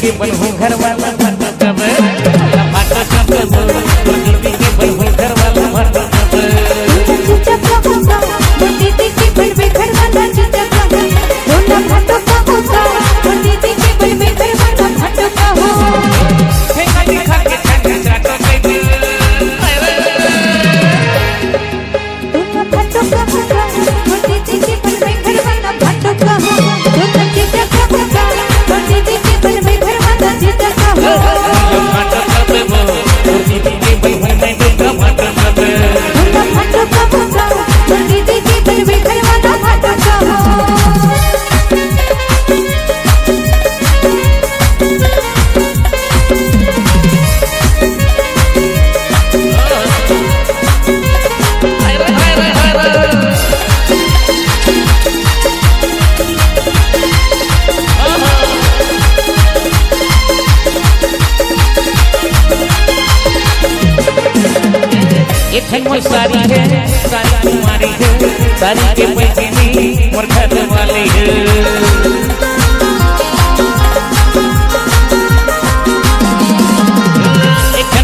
के बनहू घर वाला भाटो कब तोर दीदी के बनहू घर वाला भाटो कब चीचा कहूँगा वो दीदी के बनवे घर वाला चीचा कहूँगा रोना भाटो कहूँगा वो दीदी के बनवे घर वाला भाटो कहूँगा हे गाड़ी खा के चाटो कइबे रोना भाटो कहूँगा वो दीदी के बनवे घर वाला भाटो कहूँगा रोना चीचा कहूँगा वो दीदी के बनवे घर वाला चीचा कहूँगा भाटो कब तोर दीदी के बनहू में का भाटो कब रोना भाटो कहूँगा वो दीदी के बनवे घर वाला भाटो कहूँगा मोर सारी है सारी तुम्हारी है सारी के पैसे नहीं मोर घर वाले है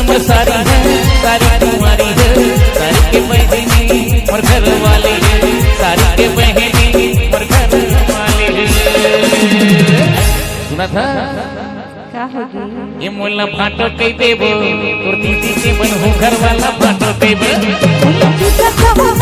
मोर सारी है सारी तुम्हारी है सारी के पैसे नहीं मोर घर वाले है सारी के बहनी मोर घर वाले है सुना था क्या होगी ये मोला भाटो कई देबो तोर दीदी के बनहू घर वाला भाटो देबो चीचा कहूँगा